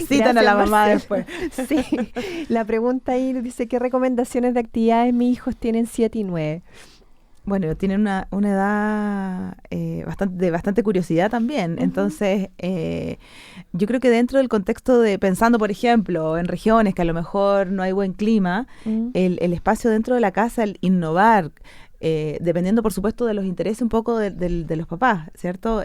Citan a la mamá Marcela. después. Sí, la pregunta ahí dice, ¿qué recomendaciones de actividades mis hijos tienen 7 y 9? Bueno, tienen una edad de bastante curiosidad también. Entonces, yo creo que dentro del contexto de, pensando, por ejemplo, en regiones que a lo mejor no hay buen clima, el espacio dentro de la casa, el innovar, dependiendo, por supuesto, de los intereses un poco de los papás, ¿cierto?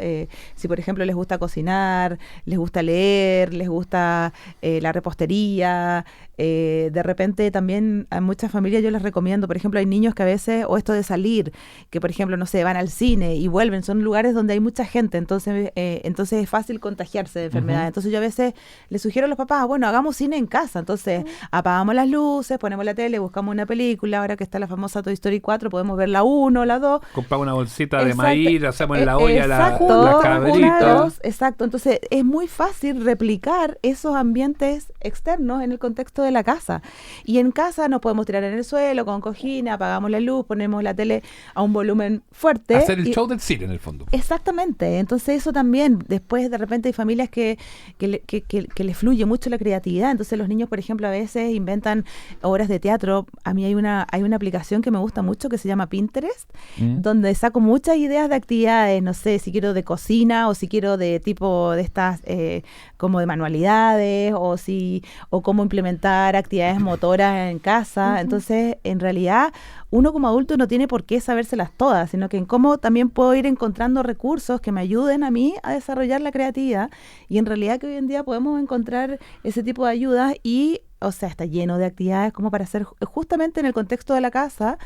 Si, por ejemplo, les gusta cocinar, les gusta leer, les gusta la repostería, de repente también a muchas familias yo les recomiendo, por ejemplo, hay niños que a veces, o esto de salir, que por ejemplo, no sé, van al cine y vuelven, son lugares donde hay mucha gente, entonces es fácil contagiarse de enfermedades. Entonces yo a veces les sugiero a los papás, bueno, hagamos cine en casa, entonces apagamos las luces, ponemos la tele, buscamos una película, ahora que está la famosa Toy Story 4, podemos ver la 1, la 2. Compramos una bolsita de Exacto. maíz, hacemos en la olla la Exacto, cabrita. exacto, entonces es muy fácil replicar esos ambientes externos en el contexto de la casa. Y en casa nos podemos tirar en el suelo con cojines, apagamos la luz, ponemos la tele a un volumen fuerte. Hacer el show del cine en el fondo. Exactamente, entonces eso también, después de repente hay familias que les fluye mucho la creatividad, entonces los niños, por ejemplo, a veces inventan obras de teatro. A mí hay una aplicación que me gusta mucho que se llama Pinterest, donde saco muchas ideas de actividades, no sé, si quiero de cocina o si quiero de tipo de estas como de manualidades o cómo implementar actividades motoras en casa. Entonces, en realidad, uno como adulto no tiene por qué sabérselas todas, sino que en cómo también puedo ir encontrando recursos que me ayuden a mí a desarrollar la creatividad. Y en realidad que hoy en día podemos encontrar ese tipo de ayudas y, o sea, está lleno de actividades como para hacer justamente en el contexto de la casa.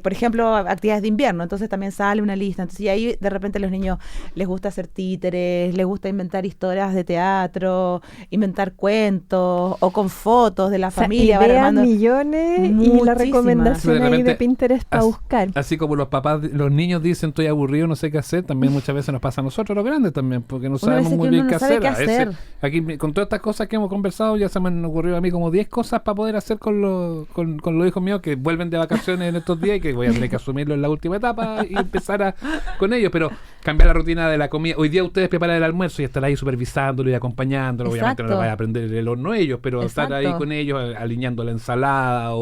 Por ejemplo, actividades de invierno, entonces también sale una lista. Entonces, y ahí de repente a los niños les gusta hacer títeres, les gusta inventar historias de teatro, inventar cuentos o con fotos de la familia. Ideas millones y la recomendación de ahí repente, de Pinterest para buscar. Así como los papás, los niños dicen estoy aburrido, no sé qué hacer, también muchas veces nos pasa a nosotros los grandes también, porque no sabemos muy bien qué hacer. Aquí con todas estas cosas que hemos conversado ya se me han ocurrido a mí como 10 cosas para poder hacer con los hijos míos que vuelven de vacaciones en estos días y que voy a tener que asumirlo en la última etapa y empezar con ellos, pero cambiar la rutina de la comida. Hoy día ustedes preparan el almuerzo y estar ahí supervisándolo y acompañándolo. Obviamente no les vaya a aprender el horno ellos, pero estar ahí con ellos alineando la ensalada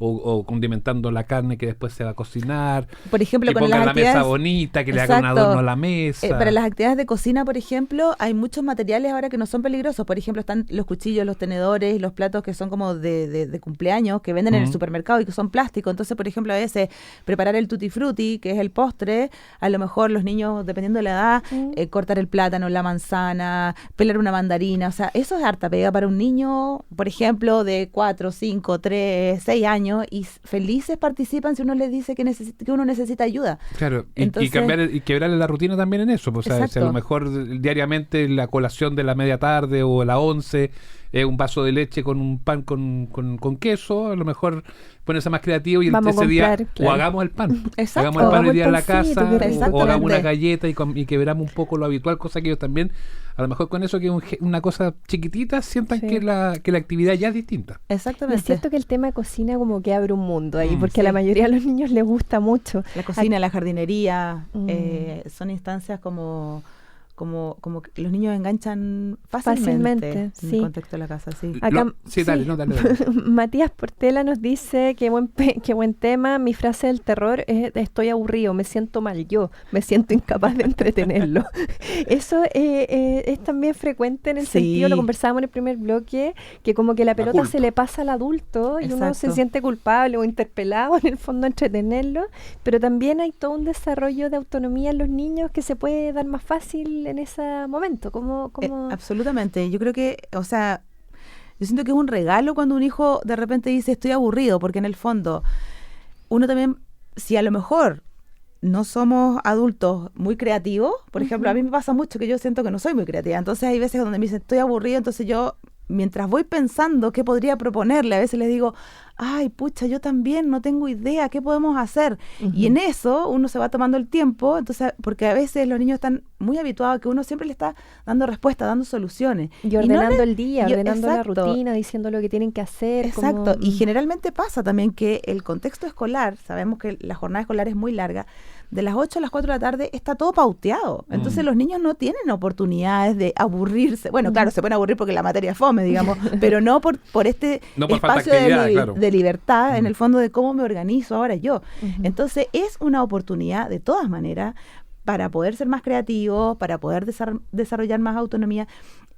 o condimentando la carne que después se va a cocinar. Por ejemplo, que con pongan las la actividades, mesa bonita, que le hagan un adorno a la mesa. Para las actividades de cocina, por ejemplo, hay muchos materiales ahora que no son peligrosos. Por ejemplo, están los cuchillos, los tenedores y los platos que son como de cumpleaños, que venden en el supermercado y que son plástico. Entonces, por ejemplo, a veces preparar el tutti frutti, que es el postre, a lo mejor los niños, dependiendo de la edad, cortar el plátano, la manzana, pelar una mandarina. O sea, eso es harta pega para un niño, por ejemplo, de 4, 5, 3, 6 años y felices participan si uno les dice que uno necesita ayuda. Claro, entonces, y quebrarle la rutina también en eso. Pues, o sea, si a lo mejor diariamente la colación de la media tarde o la 11 un vaso de leche con un pan con queso, a lo mejor ponerse más creativo y Vamos ese a día comprar, claro. o hagamos el pan. Exacto. Hagamos el pan hoy Hagamos día el en la pancito, casa, qué rico. o hagamos una Exactamente. galleta y quebramos un poco lo habitual, cosa que ellos también, a lo mejor con eso que es una cosa chiquitita, sientan Sí. que la actividad ya es distinta. Y Exactamente. es cierto que el tema de cocina como que abre un mundo ahí, porque sí. a la mayoría de los niños les gusta mucho. La cocina, la jardinería, Mm. son instancias como que los niños enganchan fácilmente en sí. el contexto de la casa, sí. Acá- Sí, dale, sí. no, dale. Matías Portela nos dice qué buen tema. Mi frase del terror es estoy aburrido, me siento mal yo, me siento incapaz de entretenerlo. Eso es también frecuente en el Sí. sentido, lo conversábamos en el primer bloque, que como que la pelota culpa. se le pasa al adulto y uno se Exacto. siente culpable o interpelado en el fondo a entretenerlo, pero también hay todo un desarrollo de autonomía en los niños que se puede dar más fácil en ese momento. Como Absolutamente. Yo creo que, o sea, yo siento que es un regalo cuando un hijo de repente dice estoy aburrido, porque en el fondo uno también, si a lo mejor no somos adultos muy creativos, por ejemplo, a mí me pasa mucho que yo siento que no soy muy creativa, entonces hay veces donde me dicen estoy aburrido, entonces yo, mientras voy pensando qué podría proponerle, a veces les digo, ay, pucha, yo también no tengo idea, ¿qué podemos hacer? Y en eso uno se va tomando el tiempo, entonces, porque a veces los niños están muy habituados a que uno siempre le está dando respuestas, dando soluciones. y ordenando el día, y- ordenando exacto. la rutina, diciendo lo que tienen que hacer. Exacto, como- y generalmente pasa también que el contexto escolar, sabemos que la jornada escolar es muy larga, de las 8 a las 4 de la tarde está todo pauteado. Entonces los niños no tienen oportunidades de aburrirse. Bueno, claro, se pueden aburrir porque la materia es fome, digamos, pero no por este No por falta de espacio de, actividad, claro. de libertad, en el fondo de cómo me organizo ahora yo. Ujú. Entonces es una oportunidad, de todas maneras, para poder ser más creativos, para poder desarrollar más autonomía.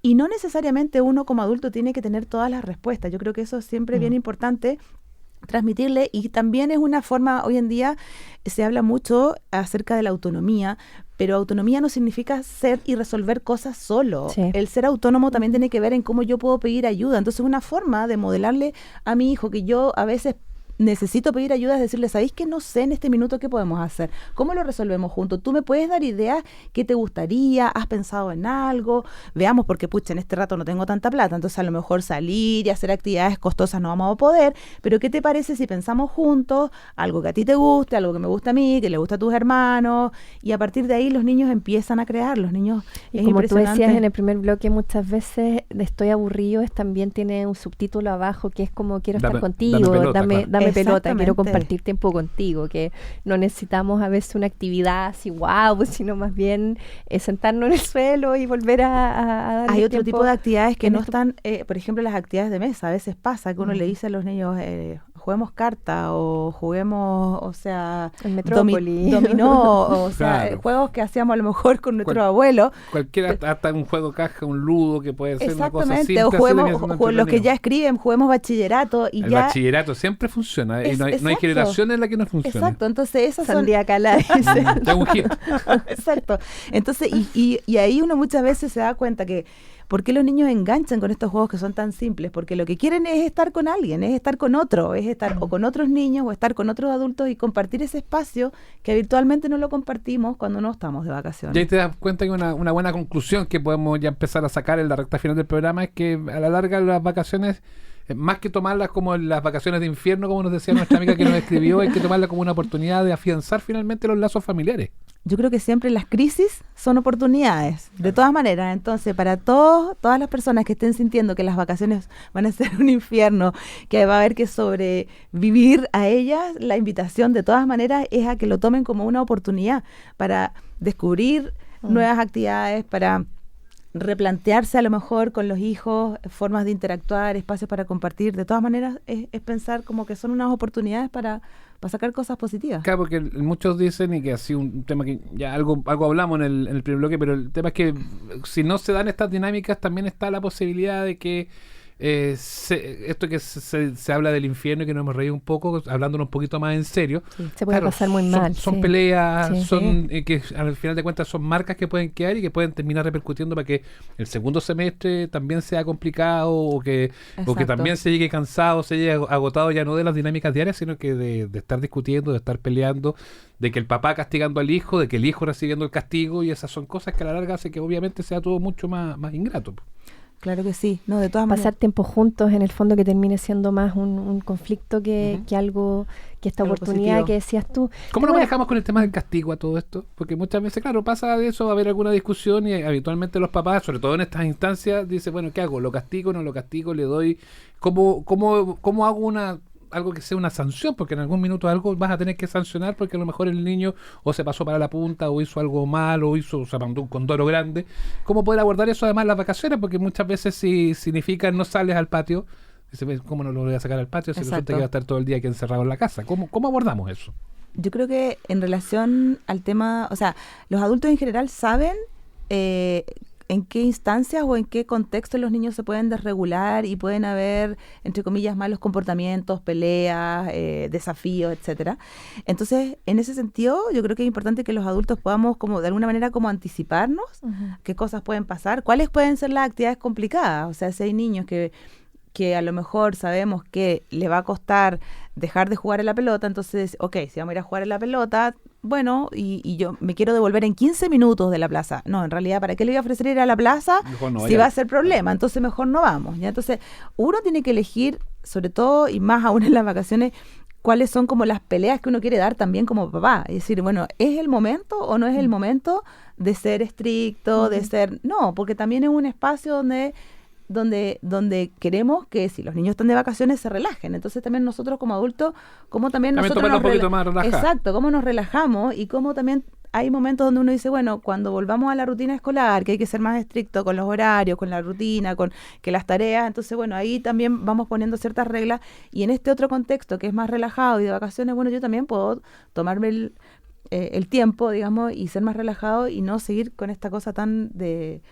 Y no necesariamente uno como adulto tiene que tener todas las respuestas. Yo creo que eso es siempre bien importante transmitirle, y también es una forma, hoy en día se habla mucho acerca de la autonomía, pero autonomía no significa ser y resolver cosas solo. Sí. El ser autónomo también tiene que ver en cómo yo puedo pedir ayuda. Entonces una forma de modelarle a mi hijo que yo a veces necesito pedir ayuda es decirle, ¿sabéis que no sé en este minuto qué podemos hacer? ¿Cómo lo resolvemos juntos? ¿Tú me puedes dar ideas? ¿Qué te gustaría? ¿Has pensado en algo? Veamos, porque pucha, en este rato no tengo tanta plata, entonces a lo mejor salir y hacer actividades costosas no vamos a poder, pero ¿qué te parece si pensamos juntos algo que a ti te guste, algo que me gusta a mí, que le gusta a tus hermanos? Y a partir de ahí los niños empiezan a crear, los niños, Y es como tú decías impresionante. en el primer bloque, muchas veces de estoy aburrido también tiene un subtítulo abajo que es como quiero Dame- estar contigo, dame pelota, dame claro. pelota, quiero Exactamente. compartir tiempo contigo, que no necesitamos a veces una actividad así wow, sino más bien sentarnos en el suelo y volver a darle Hay otro tiempo tipo de actividades que en no esto. están, por ejemplo, las actividades de mesa. A veces pasa que uno le dice a los niños, juguemos carta o juguemos, o sea, El Metrópoli. dominó, o sea, Claro. juegos que hacíamos a lo mejor con nuestro Cual- abuelo. Cualquiera, hasta un juego caja, un ludo, que puede ser una cosa Exactamente, simple. o así juguemos, termina siendo los que entretenido. ya escriben, juguemos bachillerato y El ya... bachillerato siempre funciona, y Es- no hay exacto. generación en la que no funcione. Exacto, entonces esas son... Sandía Cala dice. Es un hit. Exacto. Entonces, y ahí uno muchas veces se da cuenta que ¿por qué los niños enganchan con estos juegos que son tan simples? Porque lo que quieren es estar con alguien, es estar con otro, es estar o con otros niños o estar con otros adultos y compartir ese espacio que virtualmente no lo compartimos cuando no estamos de Y vacaciones. ahí te das cuenta que una buena conclusión que podemos ya empezar a sacar en la recta final del programa es que a la larga las vacaciones, más que tomarlas como las vacaciones de infierno, como nos decía nuestra amiga que nos escribió, hay que tomarlas como una oportunidad de afianzar finalmente los lazos familiares. Yo creo que siempre las crisis son oportunidades, de todas maneras. Entonces, para todas las personas que estén sintiendo que las vacaciones van a ser un infierno, que va a haber que sobrevivir a ellas, la invitación de todas maneras es a que lo tomen como una oportunidad para descubrir nuevas actividades, para replantearse a lo mejor con los hijos formas de interactuar, espacios para compartir. De todas maneras, es pensar como que son unas oportunidades para sacar cosas positivas. Claro, porque muchos dicen, y que así un tema que ya algo hablamos en el primer bloque, pero el tema es que si no se dan estas dinámicas, también está la posibilidad de que esto que se habla del infierno y que nos hemos reído un poco, hablándolo un poquito más en serio. Sí, se puede pasar muy son, mal. Son sí. peleas, Sí. son que al final de cuentas son marcas que pueden quedar y que pueden terminar repercutiendo para que el segundo semestre también sea complicado o que Exacto. también se llegue cansado, se llegue agotado ya no de las dinámicas diarias, sino que de estar discutiendo, de estar peleando, de que el papá castigando al hijo, de que el hijo recibiendo el castigo, y esas son cosas que a la larga hace que obviamente sea todo mucho más ingrato. Claro que sí, no, de todas pasar maneras. tiempo juntos, en el fondo que termine siendo más un conflicto que algo, que esta Algo oportunidad positivo. que decías tú. ¿Cómo nos manejamos con el tema del castigo a todo esto? Porque muchas veces, claro, pasa de eso, va a haber alguna discusión y habitualmente los papás, sobre todo en estas instancias, dicen, bueno, ¿qué hago? ¿Lo castigo? ¿No lo castigo? ¿Le doy? ¿Cómo hago algo que sea una sanción? Porque en algún minuto algo vas a tener que sancionar porque a lo mejor el niño o se pasó para la punta o hizo algo mal o se mandó un condoro grande. ¿Cómo poder abordar eso además en las vacaciones? Porque muchas veces si significa no sales al patio, dice, ¿cómo no lo voy a sacar al patio si resulta Exacto. que va a estar todo el día aquí encerrado en la casa? ¿Cómo abordamos eso? Yo creo que en relación al tema, o sea, los adultos en general saben en qué instancias o en qué contextos los niños se pueden desregular y pueden haber, entre comillas, malos comportamientos, peleas, desafíos, etcétera. Entonces, en ese sentido, yo creo que es importante que los adultos podamos, como de alguna manera, como anticiparnos qué cosas pueden pasar, cuáles pueden ser las actividades complicadas. O sea, si hay niños que a lo mejor sabemos que le va a costar dejar de jugar en la pelota, entonces, ok, si vamos a ir a jugar en la pelota, bueno, y yo me quiero devolver en 15 minutos de la plaza. No, en realidad, ¿para qué le voy a ofrecer ir a la plaza si va a ser problema? Entonces mejor no vamos, ¿ya? Entonces, uno tiene que elegir, sobre todo, y más aún en las vacaciones, cuáles son como las peleas que uno quiere dar también como papá. Es decir, bueno, ¿es el momento o no es el momento de ser estricto, de ser...? No, porque también es un espacio donde queremos que si los niños están de vacaciones se relajen. Entonces también nosotros como adultos, como también nosotros tomarlo un poquito más relajado. Exacto, cómo nos relajamos y cómo también hay momentos donde uno dice, bueno, cuando volvamos a la rutina escolar, que hay que ser más estricto con los horarios, con la rutina, con que las tareas, entonces bueno, ahí también vamos poniendo ciertas reglas y en este otro contexto que es más relajado y de vacaciones, bueno, yo también puedo tomarme el tiempo, digamos, y ser más relajado y no seguir con esta cosa tan de...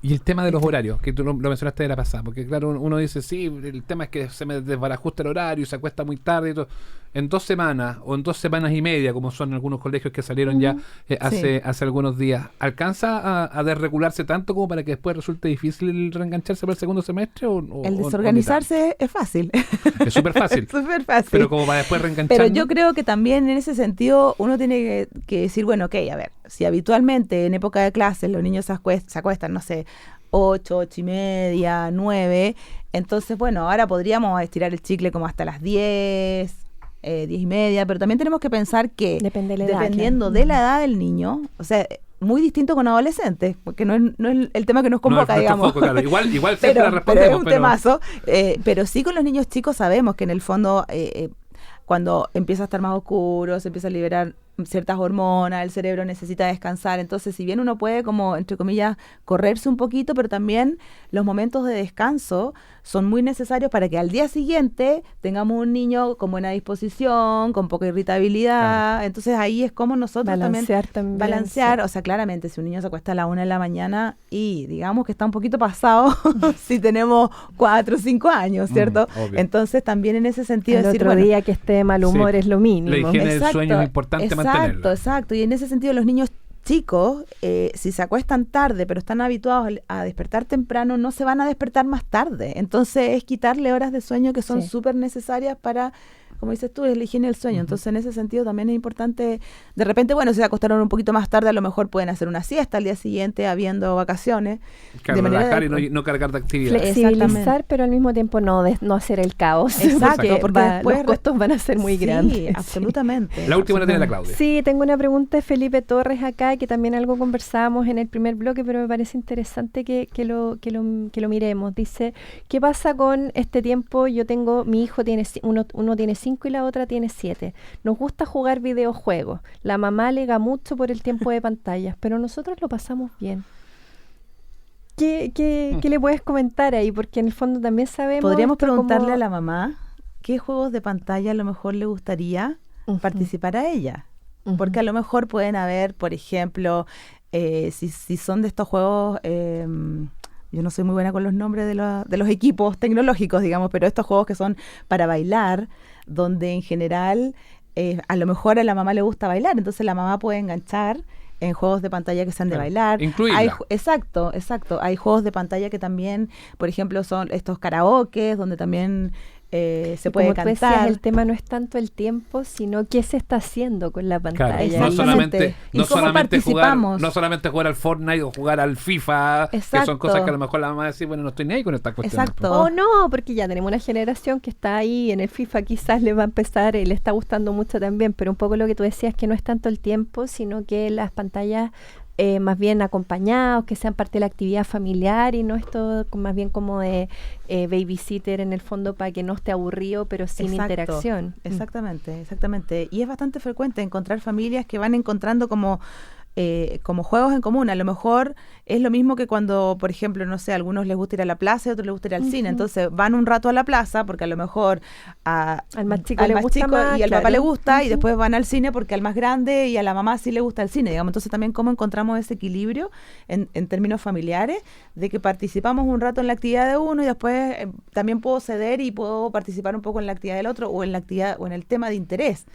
Y el tema de los horarios, que tú lo mencionaste de la pasada, porque claro, uno dice, sí, el tema es que se me desbarajusta el horario y se acuesta muy tarde y todo. En 2 semanas o en 2 semanas y media, como son algunos colegios que salieron ya hace algunos días, ¿alcanza a desregularse tanto como para que después resulte difícil reengancharse para el segundo semestre? El desorganizarse es fácil. Es súper fácil. Súper fácil. Pero como para después reenganchar. Pero yo creo que también en ese sentido uno tiene que decir, bueno, ok, a ver, si habitualmente en época de clases los niños se acuestan, no sé, 8, 8:30, 9, entonces, bueno, ahora podríamos estirar el chicle como hasta las 10, 10:30, pero también tenemos que pensar que Depende de la edad, dependiendo de la edad del niño, o sea, muy distinto con adolescentes, porque no es el tema que nos convoca, no es digamos. foco, claro. Igual siempre pero, la respondemos. Pero es un temazo. Pero sí con los niños chicos sabemos que en el fondo, cuando empieza a estar más oscuro, se empieza a liberar ciertas hormonas, el cerebro necesita descansar. Entonces, si bien uno puede, como, entre comillas, correrse un poquito, pero también los momentos de descanso son muy necesarios para que al día siguiente tengamos un niño con buena disposición, con poca irritabilidad. Claro. Entonces, ahí es como nosotros balancear, sí. O sea, claramente, si un niño se acuesta a la 1 de la mañana y digamos que está un poquito pasado, si tenemos 4 o 5 años, ¿cierto? Entonces, también en ese sentido... El otro día que esté de mal humor es lo mínimo. La higiene del sueño es importante mantenerla. Exacto. Y en ese sentido, los niños chicos, si se acuestan tarde, pero están habituados a despertar temprano, no se van a despertar más tarde. Entonces, es quitarle horas de sueño que son súper necesarias para, como dices tú, es la higiene del sueño. Entonces, en ese sentido también es importante, de repente, bueno, si se acostaron un poquito más tarde, a lo mejor pueden hacer una siesta al día siguiente, habiendo vacaciones. Claro, de relajar y no cargar de actividad. Flexibilizar, pero al mismo tiempo no hacer el caos. Exacto, porque después los costos van a ser muy grandes. Sí, absolutamente. La última la tiene la Claudia. Sí, tengo una pregunta de Felipe Torres acá, que también algo conversábamos en el primer bloque, pero me parece interesante que lo miremos. Dice, ¿qué pasa con este tiempo? Mi hijo uno tiene 5 y la otra tiene 7. Nos gusta jugar videojuegos. La mamá alega mucho por el tiempo de pantallas, pero nosotros lo pasamos bien. ¿Qué le puedes comentar ahí? Porque en el fondo también sabemos... Podríamos preguntarle a la mamá qué juegos de pantalla a lo mejor le gustaría participar a ella. Porque a lo mejor pueden haber, por ejemplo, si son de estos juegos... yo no soy muy buena con los nombres de los equipos tecnológicos, digamos, pero estos juegos que son para bailar, donde en general a lo mejor a la mamá le gusta bailar, entonces la mamá puede enganchar en juegos de pantalla que sean de bailar. Exacto. Hay juegos de pantalla que también, por ejemplo, son estos karaokes, donde también se puede como tú decías, cantar. el tema no es tanto el tiempo, sino qué se está haciendo con la pantalla. Claro, no Exactamente. ¿Y cómo solamente participamos? no solamente jugar al Fortnite o jugar al FIFA, que son Exacto. cosas que a lo mejor la mamá dice, bueno, no estoy ni ahí con esta cuestión. Exacto. O no, porque ya tenemos una generación que está ahí en el FIFA, quizás le va a empezar, le está gustando mucho también, pero un poco lo que tú decías, que no es tanto el tiempo, sino que las pantallas más bien acompañados, que sean parte de la actividad familiar y no esto más bien como de babysitter en el fondo para que no esté aburrido, pero sin Exacto. interacción. Exactamente. Y es bastante frecuente encontrar familias que van encontrando como juegos en común. A lo mejor es lo mismo que cuando, por ejemplo, no sé, a algunos les gusta ir a la plaza y a otros les gusta ir al cine. Entonces van un rato a la plaza porque a lo mejor al más chico le gusta más, y al papá claro. le gusta, y después van al cine porque al más grande y a la mamá sí le gusta el cine, digamos. Entonces también cómo encontramos ese equilibrio en términos familiares, de que participamos un rato en la actividad de uno y después también puedo ceder y puedo participar un poco en la actividad del otro, o en la actividad o en el tema de interés.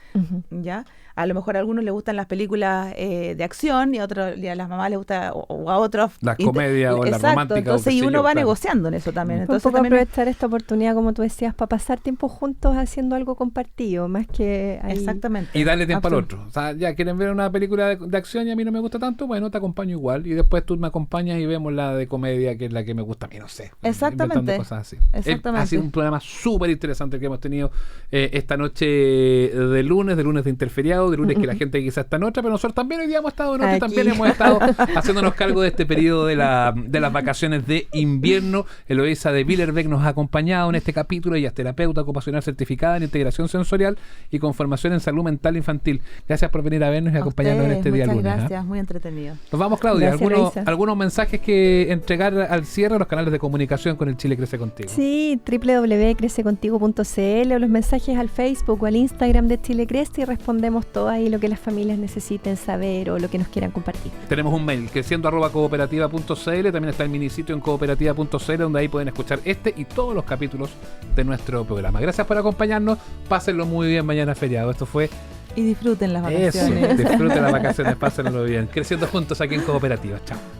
¿Ya? A lo mejor a algunos les gustan las películas de acción y a otros, y a las mamás les gusta, o a otros Las comedias o las románticas. Entonces, y uno va negociando en eso también. Entonces, un poco también aprovechar esta oportunidad, como tú decías, para pasar tiempo juntos haciendo algo compartido, más que ahí. Exactamente. Y darle tiempo al otro. O sea, ya quieren ver una película de acción y a mí no me gusta tanto, bueno, te acompaño igual. Y después tú me acompañas y vemos la de comedia, que es la que me gusta a mí, no sé. Exactamente. Inventando cosas así. Exactamente. Ha sido un programa súper interesante que hemos tenido esta noche de lunes de interferiado, de lunes que la gente quizás está en otra, pero nosotros también hoy día hemos estado en otra y también hemos estado haciéndonos cargo de este periodo de las vacaciones de invierno. Eloisa de Billerbeck nos ha acompañado en este capítulo. Ella es terapeuta ocupacional certificada en integración sensorial y con formación en salud mental infantil. Gracias por venir a vernos y acompañarnos en este día lunes. Muchas gracias, muy entretenido. Nos vamos, Claudia. Gracias, ¿Algunos mensajes que entregar al cierre a los canales de comunicación con el Chile Crece Contigo? Sí, www.crececontigo.cl, o los mensajes al Facebook o al Instagram de Chile Crece, y respondemos todo ahí lo que las familias necesiten saber o lo que nos quieran compartir. Tenemos un mail, creciendo@cooperativa.cl. También está el minisitio en cooperativa.cl, donde ahí pueden escuchar este y todos los capítulos de nuestro programa. Gracias por acompañarnos. Pásenlo muy bien mañana feriado. Esto fue Y disfruten las eso. vacaciones. Disfruten las vacaciones, pásenlo bien. Creciendo juntos aquí en Cooperativa. Chao.